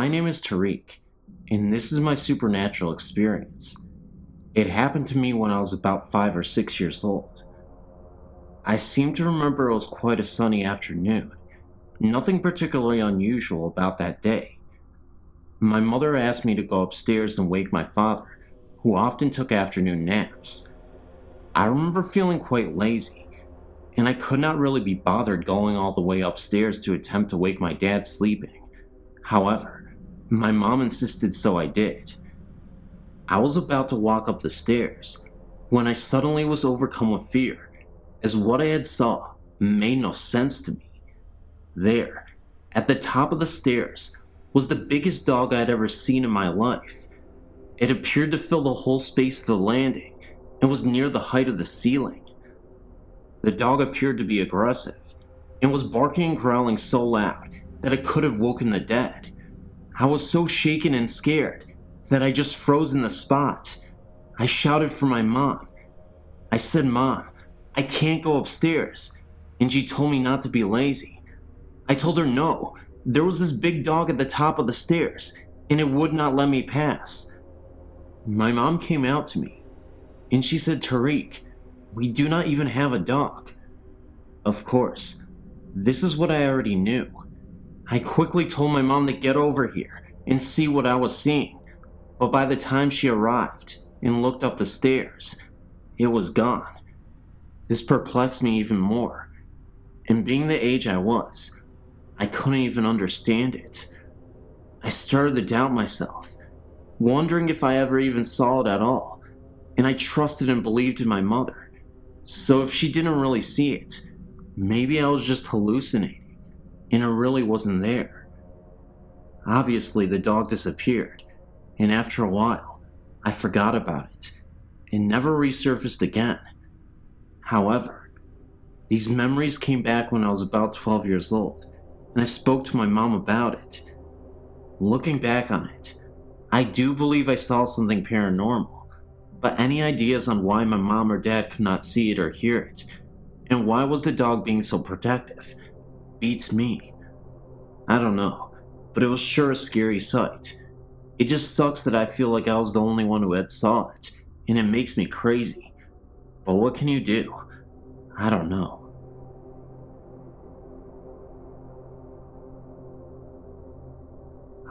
My name is Tariq, and this is my supernatural experience. It happened to me when I was about 5 or 6 years old. I seem to remember it was quite a sunny afternoon. Nothing particularly unusual about that day. My mother asked me to go upstairs and wake my father, who often took afternoon naps. I remember feeling quite lazy, and I could not really be bothered going all the way upstairs to attempt to wake my dad sleeping. However, my mom insisted, so I did. I was about to walk up the stairs when I suddenly was overcome with fear, as what I had saw made no sense to me. There, at the top of the stairs, was the biggest dog I'd ever seen in my life. It appeared to fill the whole space of the landing and was near the height of the ceiling. The dog appeared to be aggressive and was barking and growling so loud that it could have woken the dead. I was so shaken and scared that I just froze in the spot. I shouted for my mom. I said, "Mom, I can't go upstairs," and she told me not to be lazy. I told her no, there was this big dog at the top of the stairs, and it would not let me pass. My mom came out to me, and she said, "Tariq, we do not even have a dog." Of course, this is what I already knew. I quickly told my mom to get over here and see what I was seeing, but by the time she arrived and looked up the stairs, it was gone. This perplexed me even more, and being the age I was, I couldn't even understand it. I started to doubt myself, wondering if I ever even saw it at all, and I trusted and believed in my mother. So if she didn't really see it, maybe I was just hallucinating, and it really wasn't there. Obviously, the dog disappeared, and after a while, I forgot about it, and never resurfaced again. However, these memories came back when I was about 12 years old, and I spoke to my mom about it. Looking back on it, I do believe I saw something paranormal, but any ideas on why my mom or dad could not see it or hear it, and why was the dog being so protective, beats me. I don't know, but it was sure a scary sight. It just sucks that I feel like I was the only one who had saw it, and it makes me crazy. But what can you do? I don't know.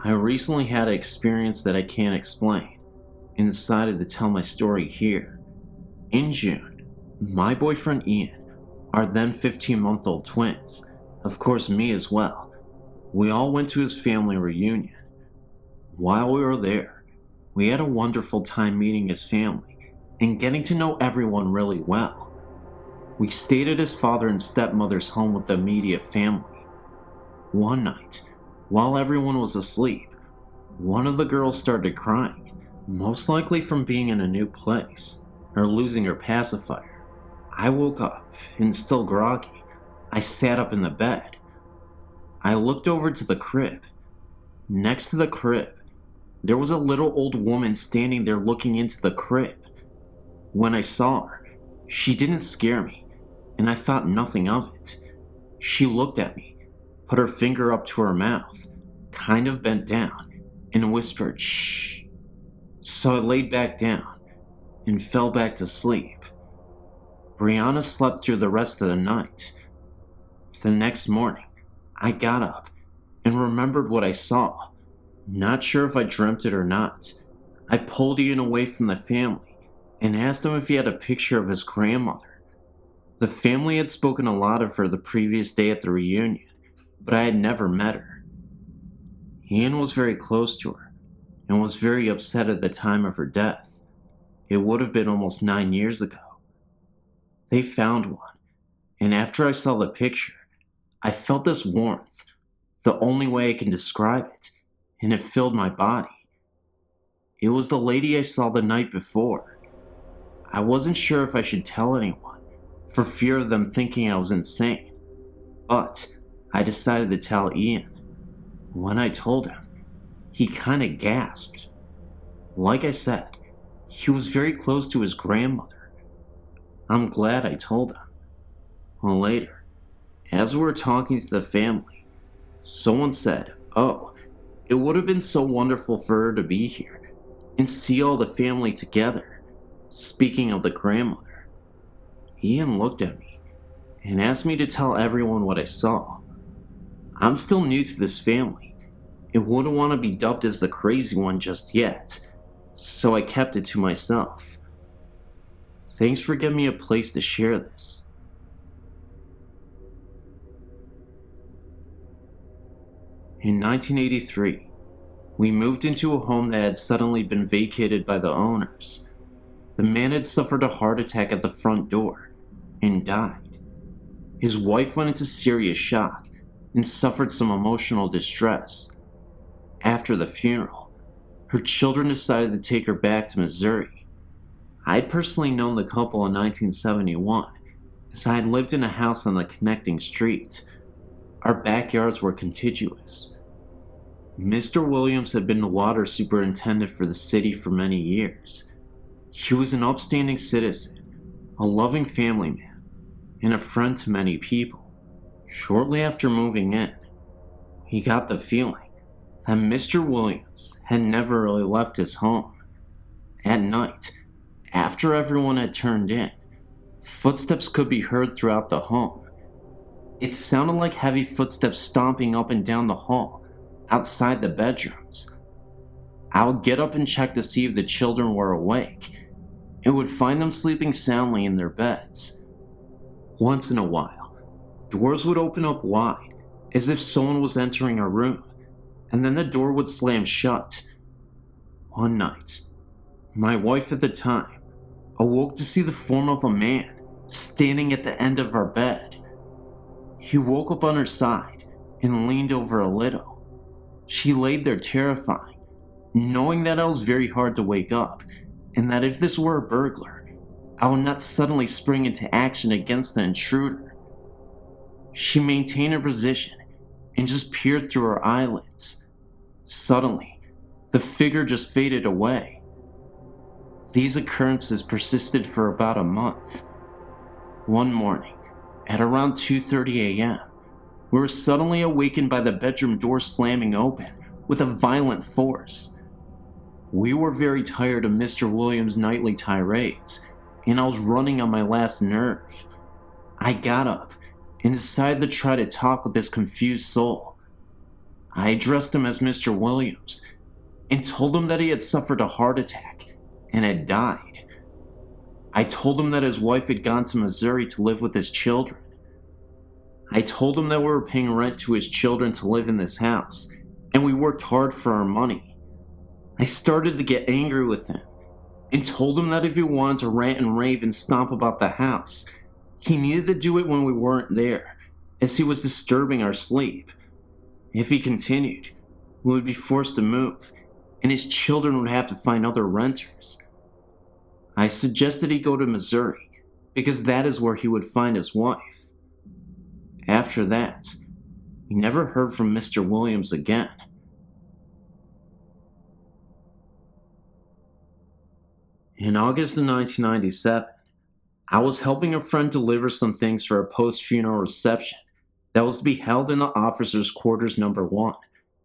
I recently had an experience that I can't explain, and decided to tell my story here. In June, my boyfriend Ian, our then 15-month-old twins, of course me as well, we all went to his family reunion. While we were there, we had a wonderful time meeting his family and getting to know everyone really well. We stayed at his father and stepmother's home with the immediate family. One night, while everyone was asleep, one of the girls started crying, most likely from being in a new place or losing her pacifier. I woke up, and still groggy, I sat up in the bed. I looked over to the crib. Next to the crib, there was a little old woman standing there looking into the crib. When I saw her, she didn't scare me, and I thought nothing of it. She looked at me, put her finger up to her mouth, kind of bent down, and whispered, "Shh." So I laid back down and fell back to sleep. Brianna slept through the rest of the night. The next morning, I got up and remembered what I saw. Not sure if I dreamt it or not. I pulled Ian away from the family and asked him if he had a picture of his grandmother. The family had spoken a lot of her the previous day at the reunion, but I had never met her. Ian was very close to her and was very upset at the time of her death. It would have been almost 9 years ago. They found one, and after I saw the picture, I felt this warmth, the only way I can describe it, and it filled my body. It was the lady I saw the night before. I wasn't sure if I should tell anyone, for fear of them thinking I was insane, but I decided to tell Ian. When I told him, he kinda gasped. Like I said, he was very close to his grandmother. I'm glad I told him. Later, as we were talking to the family, someone said, "Oh, It would have been so wonderful for her to be here and see all the family together. Speaking of the grandmother, Ian looked at me and asked me to tell everyone what I saw. I'm still new to this family and wouldn't want to be dubbed as the crazy one just yet, so I kept it to myself. Thanks for giving me a place to share this. In 1983, we moved into a home that had suddenly been vacated by the owners. The man had suffered a heart attack at the front door and died. His wife went into serious shock and suffered some emotional distress. After the funeral, her children decided to take her back to Missouri. I'd personally known the couple in 1971, as I had lived in a house on the connecting street. Our backyards were contiguous. Mr. Williams had been the water superintendent for the city for many years. He was an upstanding citizen, a loving family man, and a friend to many people. Shortly after moving in, he got the feeling that Mr. Williams had never really left his home. At night, after everyone had turned in, footsteps could be heard throughout the home. It sounded like heavy footsteps stomping up and down the hall, outside the bedrooms. I would get up and check to see if the children were awake, and would find them sleeping soundly in their beds. Once in a while, doors would open up wide, as if someone was entering a room, and then the door would slam shut. One night, my wife at the time awoke to see the form of a man standing at the end of our bed. He woke up on her side and leaned over a little. She laid there terrifying, knowing that I was very hard to wake up, and that if this were a burglar, I would not suddenly spring into action against the intruder. She maintained her position and just peered through her eyelids. Suddenly, the figure just faded away. These occurrences persisted for about a month. One morning, at around 2:30 a.m., we were suddenly awakened by the bedroom door slamming open with a violent force. We were very tired of Mr. Williams' nightly tirades, and I was running on my last nerve. I got up and decided to try to talk with this confused soul. I addressed him as Mr. Williams and told him that he had suffered a heart attack and had died. I told him that his wife had gone to Missouri to live with his children. I told him that we were paying rent to his children to live in this house, and we worked hard for our money. I started to get angry with him, and told him that if he wanted to rant and rave and stomp about the house, he needed to do it when we weren't there, as he was disturbing our sleep. If he continued, we would be forced to move, and his children would have to find other renters. I suggested he go to Missouri, because that is where he would find his wife. After that, we never heard from Mr. Williams again. In August of 1997, I was helping a friend deliver some things for a post-funeral reception that was to be held in the officers' quarters number 1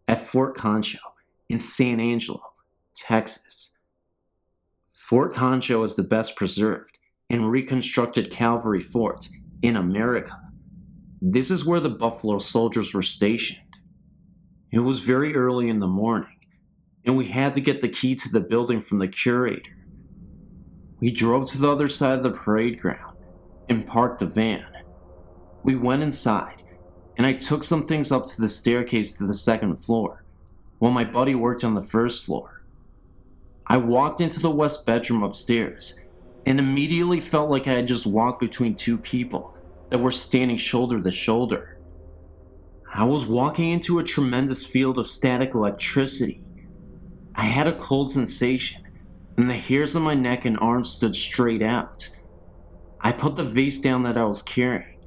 at Fort Concho in San Angelo, Texas. Fort Concho is the best preserved and reconstructed cavalry fort in America. This is where the Buffalo Soldiers were stationed. It was very early in the morning, and we had to get the key to the building from the curator. We drove to the other side of the parade ground and parked the van. We went inside, and I took some things up to the staircase to the second floor, while my buddy worked on the first floor. I walked into the west bedroom upstairs, and immediately felt like I had just walked between two people that were standing shoulder to shoulder. I was walking into a tremendous field of static electricity. I had a cold sensation, and the hairs on my neck and arms stood straight out. I put the vase down that I was carrying,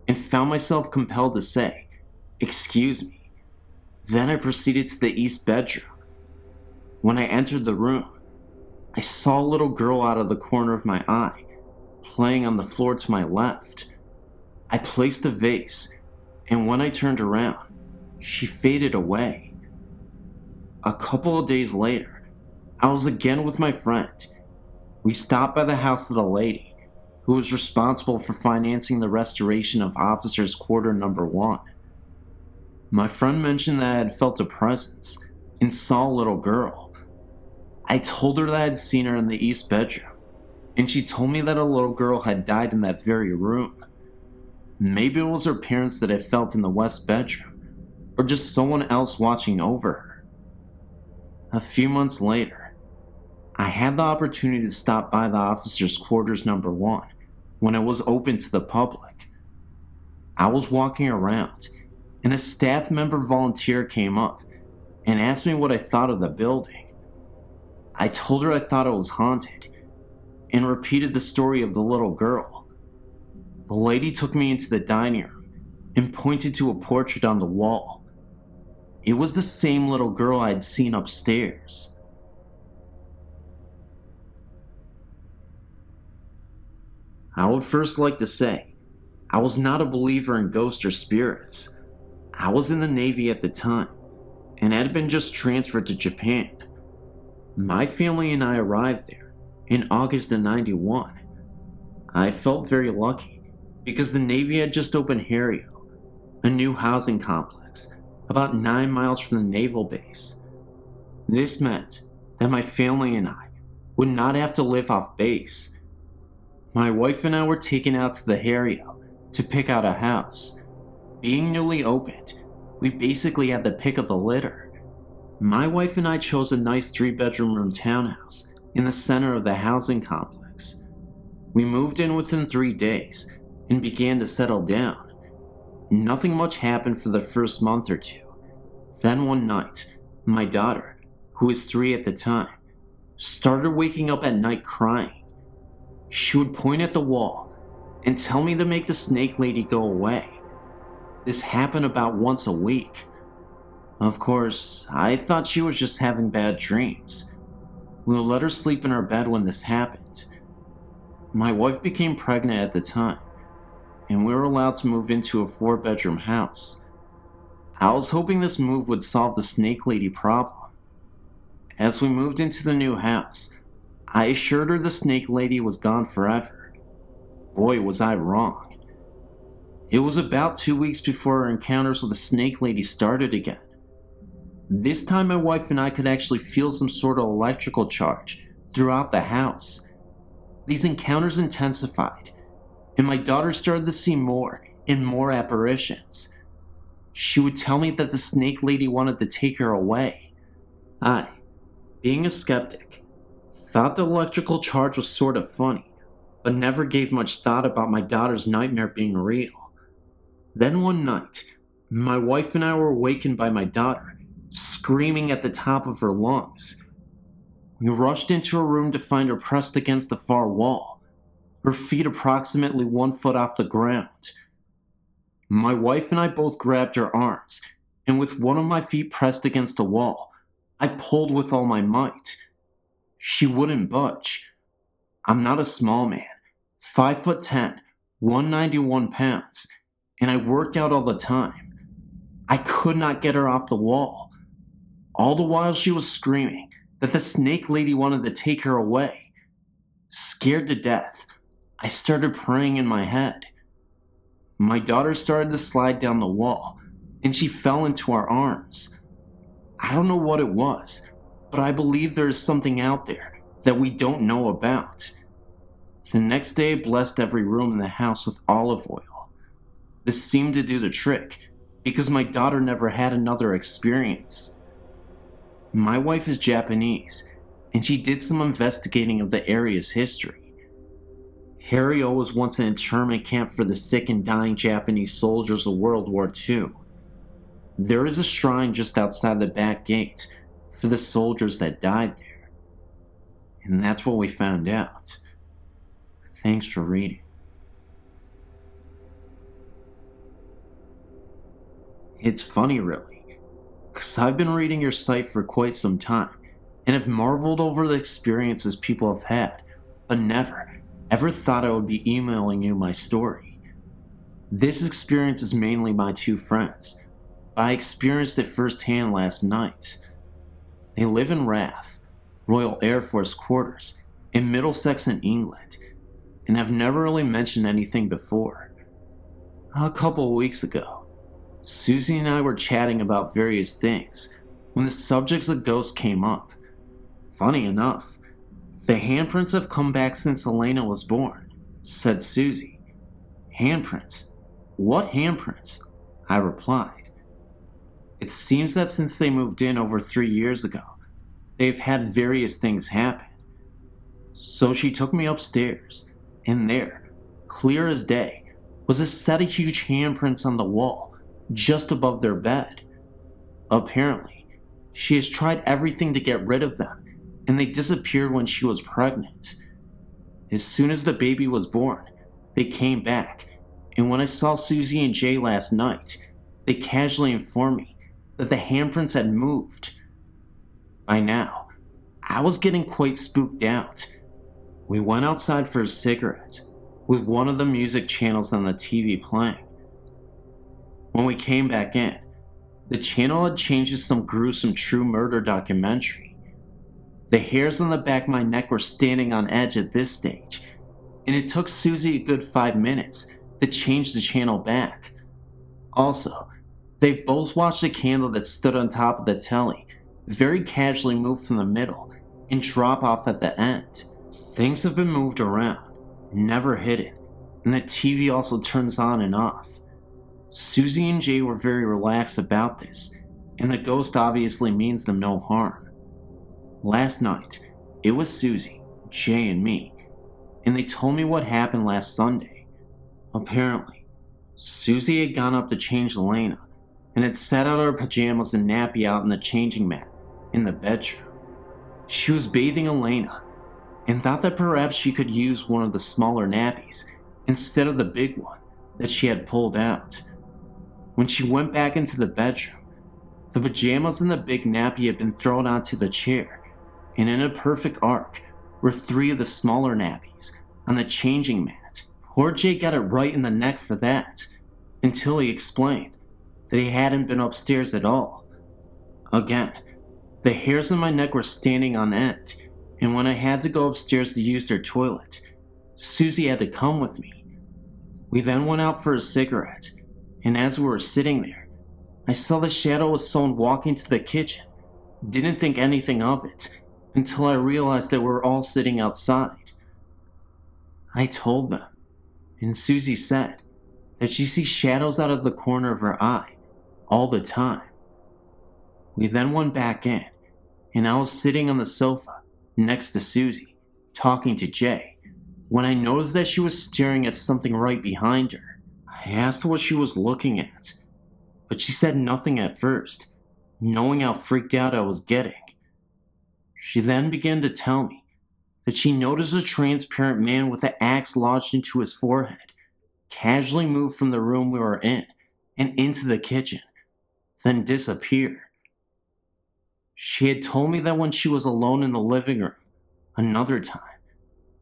and found myself compelled to say, "Excuse me." Then I proceeded to the east bedroom. When I entered the room, I saw a little girl out of the corner of my eye, playing on the floor to my left. I placed the vase, and when I turned around, she faded away. A couple of days later, I was again with my friend. We stopped by the house of the lady who was responsible for financing the restoration of Officers' Quarter Number 1. My friend mentioned that I had felt a presence and saw a little girl. I told her that I had seen her in the east bedroom, and she told me that a little girl had died in that very room. Maybe it was her parents that I felt in the west bedroom, or just someone else watching over her. A few months later, I had the opportunity to stop by the officers' quarters number 1 when it was open to the public. I was walking around, and a staff member volunteer came up and asked me what I thought of the building. I told her I thought it was haunted, and repeated the story of the little girl. The lady took me into the dining room and pointed to a portrait on the wall. It was the same little girl I had seen upstairs. I would first like to say, I was not a believer in ghosts or spirits. I was in the Navy at the time, and had been just transferred to Japan. My family and I arrived there in August of '91. I felt very lucky because the Navy had just opened Harrio, a new housing complex about 9 miles from the naval base. This meant that my family and I would not have to live off base. My wife and I were taken out to the Harrio to pick out a house. Being newly opened, we basically had the pick of the litter. My wife and I chose a nice 3-bedroom room townhouse in the center of the housing complex. We moved in within 3 days and began to settle down. Nothing much happened for the first month or two. Then one night, my daughter, who was 3 at the time, started waking up at night crying. She would point at the wall and tell me to make the snake lady go away. This happened about once a week. Of course, I thought she was just having bad dreams. We let her sleep in her bed when this happened. My wife became pregnant at the time, and we were allowed to move into a 4-bedroom house. I was hoping this move would solve the snake lady problem. As we moved into the new house, I assured her the snake lady was gone forever. Boy, was I wrong. It was about 2 weeks before our encounters with the snake lady started again. This time my wife and I could actually feel some sort of electrical charge throughout the house. These encounters intensified, and my daughter started to see more and more apparitions. She would tell me that the snake lady wanted to take her away. I, being a skeptic, thought the electrical charge was sort of funny, but never gave much thought about my daughter's nightmare being real. Then one night, my wife and I were awakened by my daughter screaming at the top of her lungs. We rushed into her room to find her pressed against the far wall, her feet approximately 1 foot off the ground. My wife and I both grabbed her arms, and with one of my feet pressed against the wall, I pulled with all my might. She wouldn't budge. I'm not a small man, 5'10", 191 pounds, and I worked out all the time. I could not get her off the wall. All the while she was screaming that the snake lady wanted to take her away. Scared to death, I started praying in my head. My daughter started to slide down the wall, and she fell into our arms. I don't know what it was, but I believe there is something out there that we don't know about. The next day I blessed every room in the house with olive oil. This seemed to do the trick, because my daughter never had another experience. My wife is Japanese, and she did some investigating of the area's history. Harrio was once an internment camp for the sick and dying Japanese soldiers of World War II. There is a shrine just outside the back gate for the soldiers that died there. And that's what we found out. Thanks for reading. It's funny, really, because I've been reading your site for quite some time, and have marveled over the experiences people have had, but never, ever thought I would be emailing you my story. This experience is mainly my 2 friends, but I experienced it firsthand last night. They live in RAF, Royal Air Force Quarters, in Middlesex in England, and have never really mentioned anything before. A couple of weeks ago, Susie and I were chatting about various things when the subjects of ghosts came up. Funny enough, the handprints have come back since Elena was born, said Susie. Handprints? What handprints? I replied. It seems that since they moved in over 3 years ago, they've had various things happen. So she took me upstairs, and there, clear as day, was a set of huge handprints on the wall, just above their bed. Apparently, she has tried everything to get rid of them, and they disappeared when she was pregnant. As soon as the baby was born, they came back, and when I saw Susie and Jay last night, they casually informed me that the handprints had moved. By now, I was getting quite spooked out. We went outside for a cigarette, with one of the music channels on the TV playing. When we came back in, the channel had changed to some gruesome true murder documentary. The hairs on the back of my neck were standing on edge at this stage, and it took Susie a good 5 minutes to change the channel back. Also, they've both watched a candle that stood on top of the telly very casually move from the middle and drop off at the end. Things have been moved around, never hidden, and the TV also turns on and off. Susie and Jay were very relaxed about this, and the ghost obviously means them no harm. Last night, it was Susie, Jay, and me, and they told me what happened last Sunday. Apparently, Susie had gone up to change Elena, and had set out her pajamas and nappy out in the changing mat in the bedroom. She was bathing Elena, and thought that perhaps she could use one of the smaller nappies instead of the big one that she had pulled out. When she went back into the bedroom, the pajamas and the big nappy had been thrown onto the chair, and in a perfect arc were 3 of the smaller nappies on the changing mat. Poor Jay got it right in the neck for that, until he explained that he hadn't been upstairs at all. Again, the hairs on my neck were standing on end, and when I had to go upstairs to use their toilet, Susie had to come with me. We then went out for a cigarette, and as we were sitting there, I saw the shadow of someone walking to the kitchen. Didn't think anything of it, until I realized that we were all sitting outside. I told them, and Susie said that she sees shadows out of the corner of her eye all the time. We then went back in, and I was sitting on the sofa next to Susie, talking to Jay, when I noticed that she was staring at something right behind her. I asked what she was looking at, but she said nothing at first, knowing how freaked out I was getting. She then began to tell me that she noticed a transparent man with an axe lodged into his forehead casually move from the room we were in and into the kitchen, then disappear. She had told me that when she was alone in the living room, another time,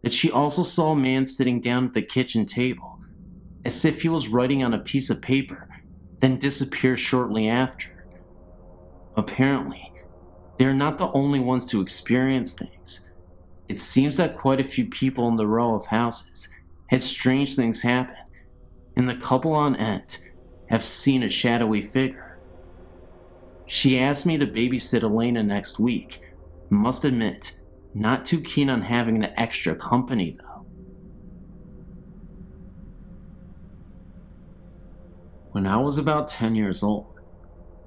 that she also saw a man sitting down at the kitchen table, as if he was writing on a piece of paper, then disappear shortly after. Apparently, they are not the only ones to experience things. It seems that quite a few people in the row of houses had strange things happen, and the couple on end have seen a shadowy figure. She asked me to babysit Elena next week. Must admit, not too keen on having the extra company though. When I was about 10 years old,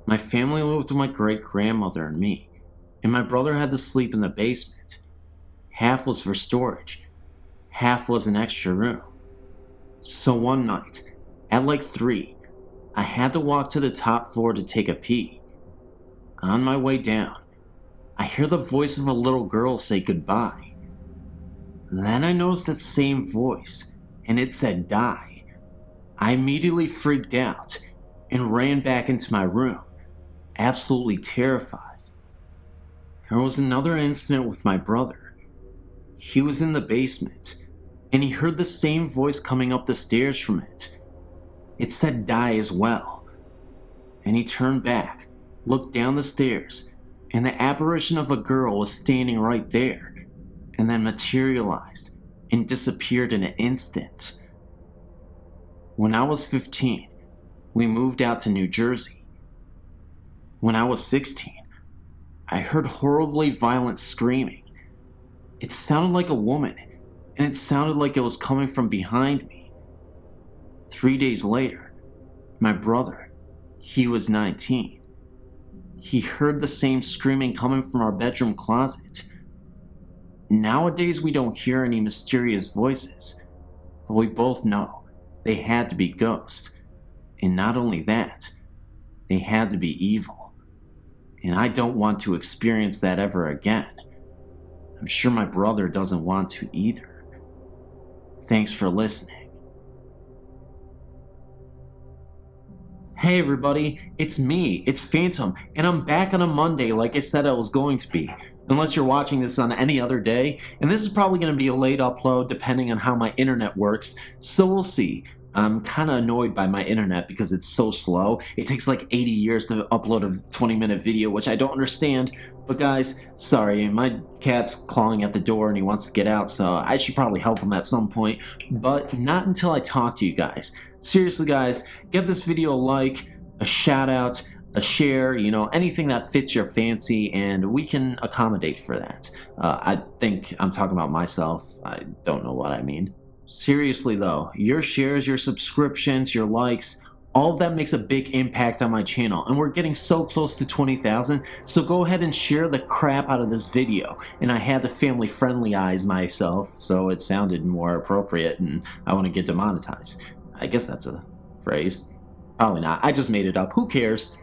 my family lived with my great-grandmother and me, and my brother had to sleep in the basement. Half was for storage, half was an extra room. So one night, at like 3, I had to walk to the top floor to take a pee. On my way down, I hear the voice of a little girl say goodbye. Then I noticed that same voice, and it said die. I immediately freaked out and ran back into my room, absolutely terrified. There was another incident with my brother. He was in the basement, and he heard the same voice coming up the stairs from it. It said die as well. And he turned back, looked down the stairs, and the apparition of a girl was standing right there, and then materialized and disappeared in an instant. When I was 15, we moved out to New Jersey. When I was 16, I heard horribly violent screaming. It sounded like a woman, and it sounded like it was coming from behind me. 3 days later, my brother, he was 19. He heard the same screaming coming from our bedroom closet. Nowadays, we don't hear any mysterious voices, but we both know they had to be ghosts. And not only that, they had to be evil. And I don't want to experience that ever again. I'm sure my brother doesn't want to either. Thanks for listening. Hey everybody, it's me, it's Phantom, and I'm back on a Monday like I said I was going to be. Unless you're watching this on any other day, and this is probably going to be a late upload depending on how my internet works, so we'll see. I'm kind of annoyed by my internet because it's so slow. It takes like 80 years to upload a 20-minute video, which I don't understand. But guys, sorry, my cat's clawing at the door and he wants to get out, so I should probably help him at some point. But not until I talk to you guys. Seriously guys, give this video a like, a shout out, a share, anything that fits your fancy, and we can accommodate for that. I think I'm talking about myself. I don't know what I mean. Seriously though, your shares, your subscriptions, your likes, all of that makes a big impact on my channel, and we're getting so close to 20,000, so go ahead and share the crap out of this video. And I had to family friendlyize myself, so it sounded more appropriate, and I want to get demonetized. I guess that's a phrase. Probably not, I just made it up, who cares?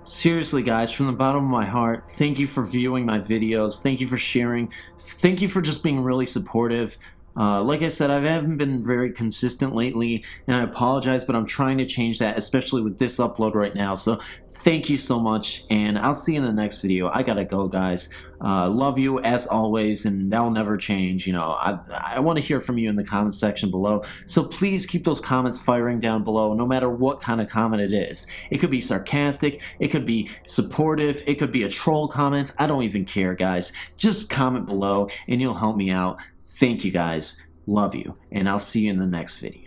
Seriously guys, from the bottom of my heart, thank you for viewing my videos, thank you for sharing, thank you for just being really supportive. Like I said, I haven't been very consistent lately, and I apologize, but I'm trying to change that, especially with this upload right now, so thank you so much, and I'll see you in the next video. I gotta go, guys. Love you, as always, and that'll never change. I want to hear from you in the comment section below, so please keep those comments firing down below, no matter what kind of comment it is. It could be sarcastic, it could be supportive, it could be a troll comment, I don't even care, guys. Just comment below, and you'll help me out. Thank you guys, love you, and I'll see you in the next video.